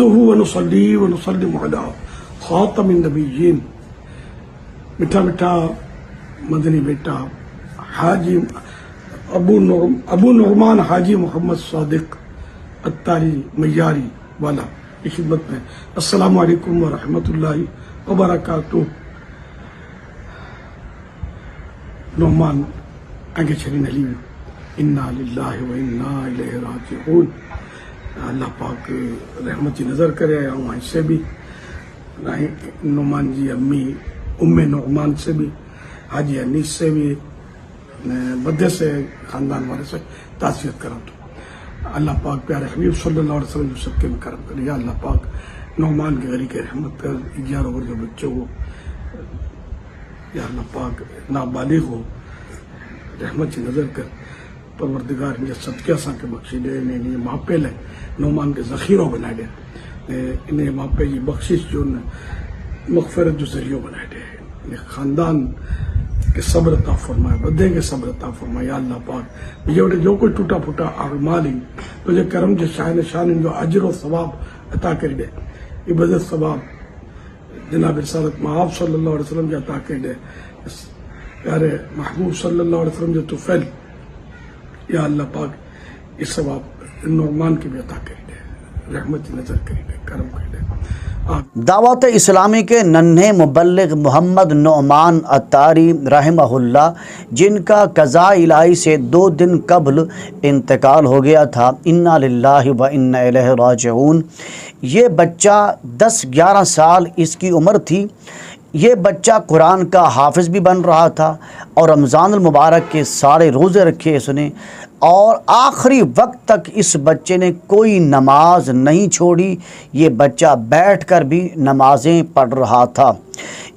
نحمده ونصلي ونسلم على خاتم النبيين میٹھا میٹھا مدنی بیٹا حاجی ابو نعمان حاجی محمد صادق اتاری میاری والا کی خدمت میں السلام علیکم ورحمۃ اللہ وبرکاتہ. نعمان آگے چلیں علی انا للہ و انا الیہ راجعون. اللہ پاک رحمت کی نظر کرے. آیا ہوں سے بھی نعمان جی امی ام نعمان سے بھی حاجی انیس سے بھی بدے سے خاندان والے سے تعزیت کرا. تو اللہ پاک پیارے حبیب صلی اللہ علیہ وسلم سب کے کرم کرے. یا اللہ پاک نعمان کے غریق رحمت کر. 11 اور جو بچے ہو یا اللہ پاک نابالغ ہو رحمت کی نظر کر. پروردگار مجھے صدقہ سا کے بخشی دے. انہیں ماپے لے نعمان کے ذخیروں بنائے دے. انہیں ماپے یہ بخشش جو مغفرت جو ذریعہ بنائے دے. خاندان کے صبر عطا فرمائے. بدے کے صبر عطا فرمائے. یا اللہ پاک مجھے جو کوئی ٹوٹا پھوٹا اعمال ہی تجھے کرم جو شان جو اجر و ثواب عطا کر دے. عبادت ثواب جناب رسالت محاب صلی اللہ علیہ وسلم جو عطا کر دے. پیارے محبوب صلی اللہ علیہ وسلم جو توفیل یا اللہ پاک اس ثواب نعمان کی بھی عطا کر دے. رحمت نظر کر دے. کرم کر دے. دعوت اسلامی کے ننھے مبلغ محمد نعمان اتاری رحمہ اللہ، جن کا قضاء الہی سے 2 دن قبل انتقال ہو گیا تھا، انا للہ و انا الیہ راجعون. یہ بچہ 10-11 سال اس کی عمر تھی. یہ بچہ قرآن کا حافظ بھی بن رہا تھا اور رمضان المبارک کے سارے روزے رکھے اس نے، اور آخری وقت تک اس بچے نے کوئی نماز نہیں چھوڑی. یہ بچہ بیٹھ کر بھی نمازیں پڑھ رہا تھا.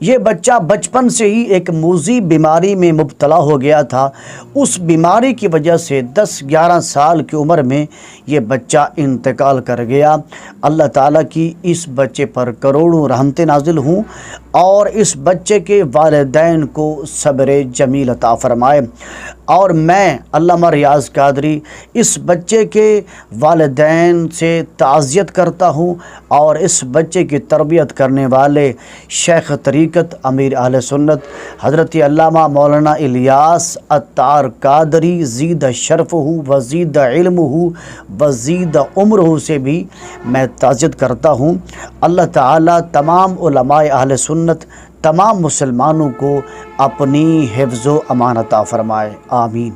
یہ بچہ بچپن سے ہی ایک موذی بیماری میں مبتلا ہو گیا تھا. اس بیماری کی وجہ سے 10-11 سال کی عمر میں یہ بچہ انتقال کر گیا. اللہ تعالیٰ کی اس بچے پر کروڑوں رحمتیں نازل ہوں اور اس بچے کے والدین کو صبر جمیل عطا فرمائے. اور میں علامہ ریاض قادری اس بچے کے والدین سے تعزیت کرتا ہوں اور اس بچے کی تربیت کرنے والے شیخ طریقت امیر اہل سنت حضرت علامہ مولانا الیاس اتار قادری زید شرفہ وزید علمہ وزید عمرہ سے بھی میں تعزیت کرتا ہوں. اللہ تعالیٰ تمام علماء اہل سنت تمام مسلمانوں کو اپنی حفظ و امان عطا فرمائے. آمین.